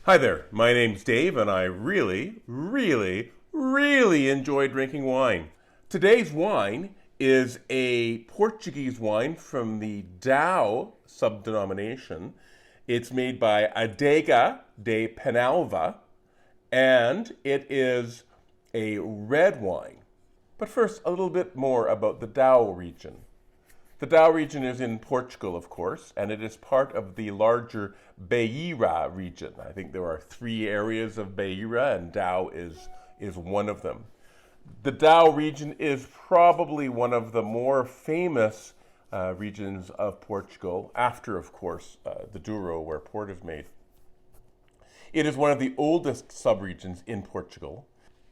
Hi there, my name's Dave, and I really enjoy drinking wine. Today's wine is a Portuguese wine from the Dao subdenomination. It's made by Adega de Penalva, and it is a red wine. But first, a little bit more about the Dao region. The Dao region is in Portugal, of course, and it is part of the larger Beira region. I think there are three areas of Beira, and Dao is one of them. The Dao region is probably one of the more famous regions of Portugal, after, of course, the Douro, where port is made. It is one of the oldest subregions in Portugal,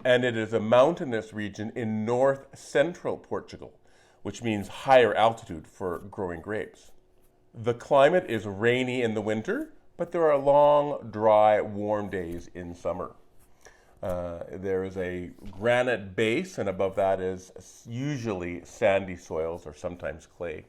and it is a mountainous region in north central Portugal, which means higher altitude for growing grapes. The climate is rainy in the winter, but there are long, dry, warm days in summer. There is a granite base, and above that is usually sandy soils or sometimes clay.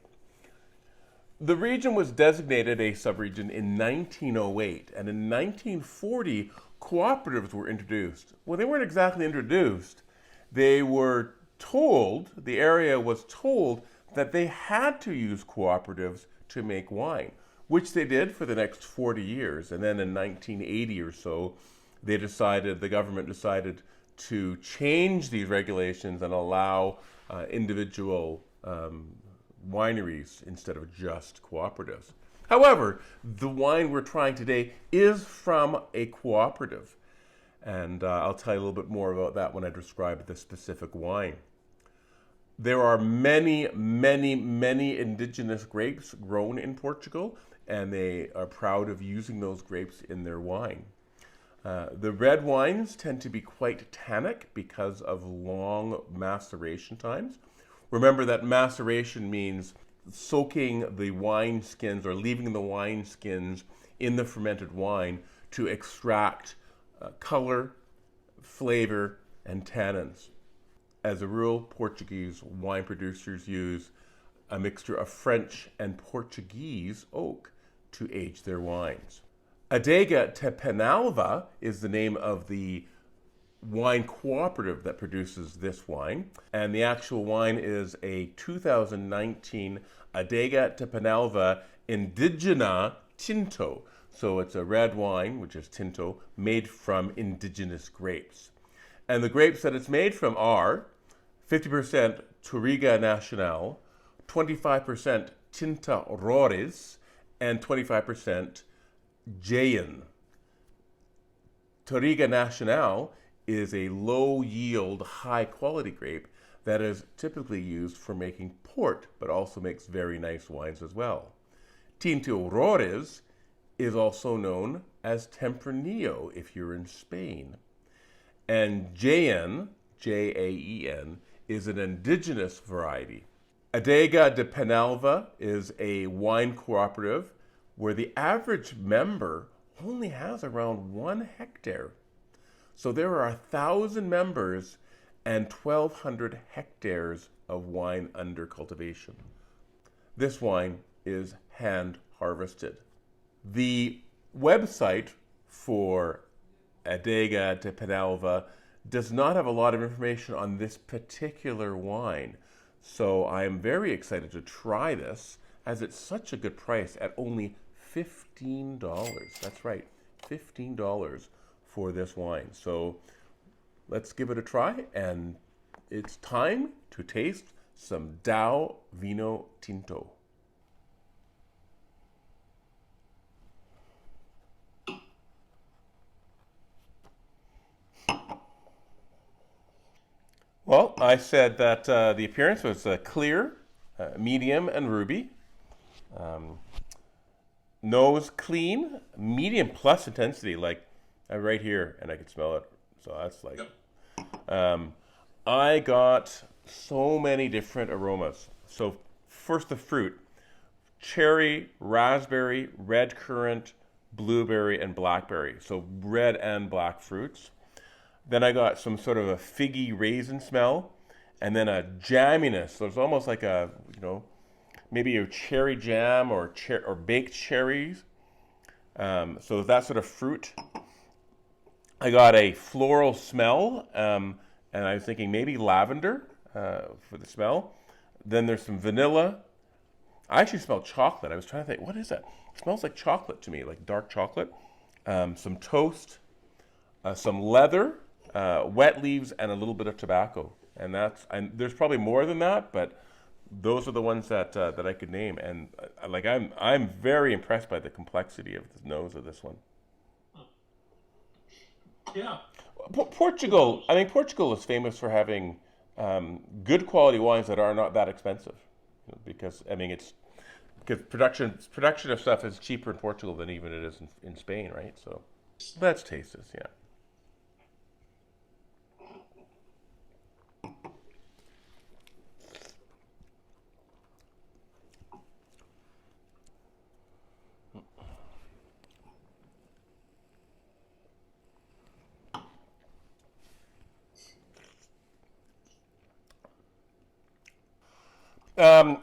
The region was designated a subregion in 1908, and in 1940, cooperatives were introduced. Well, they weren't exactly introduced. They were told, the area was told, that they had to use cooperatives to make wine, which they did for the next 40 years. And then in 1980 or so, the government decided to change these regulations and allow individual wineries instead of just cooperatives. However, the wine we're trying today is from a cooperative. And I'll tell you a little bit more about that when I describe the specific wine. There are many indigenous grapes grown in Portugal, and they are proud of using those grapes in their wine. The red wines tend to be quite tannic because of long maceration times. Remember that maceration means soaking the wine skins or leaving the wine skins in the fermented wine to extract color, flavor, and tannins. As a rule, Portuguese wine producers use a mixture of French and Portuguese oak to age their wines. Adega de Penalva is the name of the wine cooperative that produces this wine, and the actual wine is a 2019 Adega de Penalva Indigena Tinto. So it's a red wine, which is tinto, made from indigenous grapes. And the grapes that it's made from are 50% Touriga Nacional, 25% Tinta Rores, and 25% Jaen. Touriga Nacional is a low-yield, high-quality grape that is typically used for making port, but also makes very nice wines as well. Tinto Rores is also known as Tempranillo if you're in Spain. And Jaen, Jaen, is an indigenous variety. Adega de Penalva is a wine cooperative where the average member only has around 1 hectare. So there are 1,000 members and 1,200 hectares of wine under cultivation. This wine is hand harvested. The website for Adega de Penalva does not have a lot of information on this particular wine. So I am very excited to try this as it's such a good price at only $15. That's right, $15 for this wine. So let's give it a try, and it's time to taste some Dao Vino Tinto. Well, I said that the appearance was clear, medium, and ruby. Nose clean, medium plus intensity, like right here, and I can smell it. So that's like, I got so many different aromas. So first the fruit: cherry, raspberry, red currant, blueberry, and blackberry. So red and black fruits. Then I got some sort of a figgy raisin smell, and then a jamminess. So it's almost like maybe a cherry jam or baked cherries. So that sort of fruit. I got a floral smell, and I was thinking maybe lavender for the smell. Then there's some vanilla. I actually smell chocolate. I was trying to think, what is that? It smells like chocolate to me, like dark chocolate. Some toast, some leather, wet leaves, and a little bit of tobacco. And there's probably more than that, but those are the ones that I could name. And I'm very impressed by the complexity of the nose of this one. Yeah. Portugal. I mean, Portugal is famous for having good quality wines that are not that expensive, because I mean because production of stuff is cheaper in Portugal than even it is in Spain, right? So let's taste this. Yeah.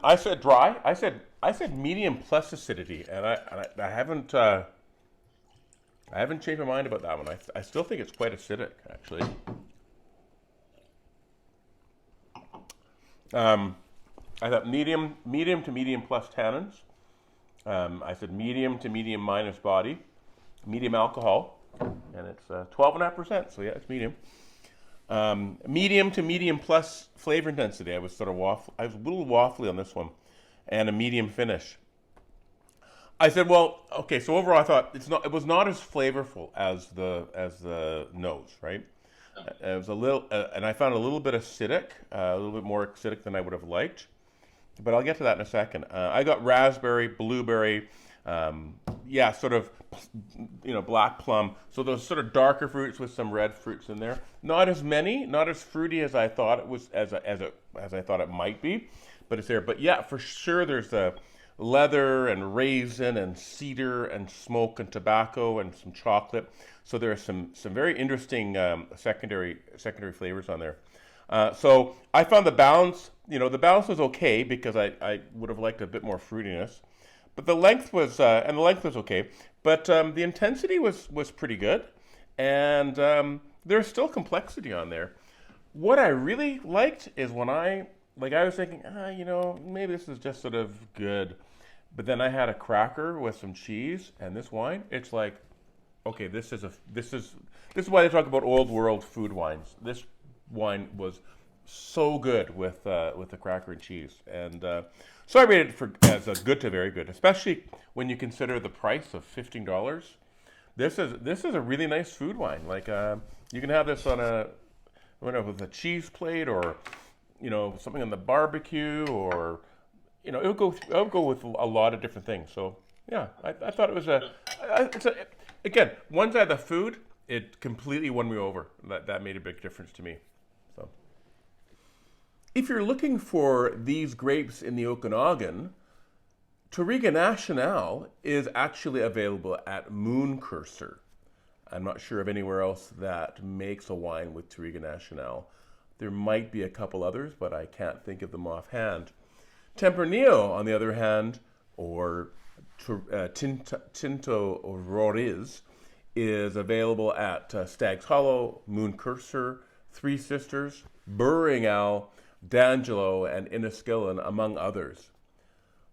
I said dry. I said medium plus acidity, and I haven't changed my mind about that one. I still think it's quite acidic, actually. Um, I thought medium to medium plus tannins. I said medium to medium minus body, medium alcohol, and it's 12.5%. So yeah, it's medium. Medium to medium plus flavor intensity. I was a little waffly on this one, and a medium finish. I said, well, okay. So overall, I thought it was not as flavorful as the nose, right? It was a little, and I found a little bit acidic, a little bit more acidic than I would have liked. But I'll get to that in a second. I got raspberry, blueberry, yeah, sort of, black plum. So those sort of darker fruits with some red fruits in there. Not as many, not as fruity as I thought it was, as I thought it might be, but it's there. But yeah, for sure, there's the leather and raisin and cedar and smoke and tobacco and some chocolate. So there are some very interesting secondary flavors on there. So I found the balance. The balance was okay because I would have liked a bit more fruitiness, but the length was okay. But the intensity was pretty good, and there's still complexity on there. What I really liked is when I was thinking, maybe this is just sort of good, but then I had a cracker with some cheese and this wine. It's like, okay, this is why they talk about old world food wines. This wine was so good with the cracker and cheese, and so I rated it as a good to very good, especially when you consider the price of $15. This is a really nice food wine. You can have this on with a cheese plate, or something on the barbecue, or it would go with a lot of different things. So yeah, I thought it was again, once I had the food, it completely won me over. That made a big difference to me. So, if you're looking for these grapes in the Okanagan, Touriga Nacional is actually available at Moon Cursor. I'm not sure of anywhere else that makes a wine with Touriga Nacional. There might be a couple others, but I can't think of them offhand. Tempranillo, on the other hand, or Tinto Roriz, is available at Stag's Hollow, Moon Cursor, Three Sisters, Burring Owl, D'Angelo, and Inniskillen, among others.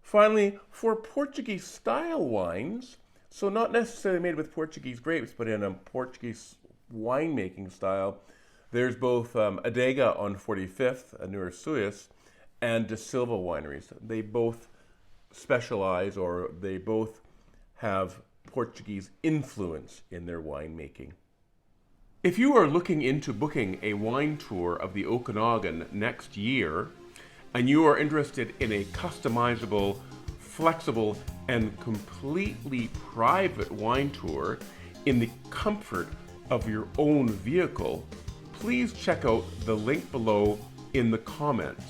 Finally, for Portuguese-style wines, so not necessarily made with Portuguese grapes, but in a Portuguese winemaking style, there's both Adega on 45th, Anura Suis, and De Silva wineries. They both specialize, or they both have Portuguese influence in their winemaking. If you are looking into booking a wine tour of the Okanagan next year, and you are interested in a customizable, flexible, and completely private wine tour in the comfort of your own vehicle, please check out the link below in the comments.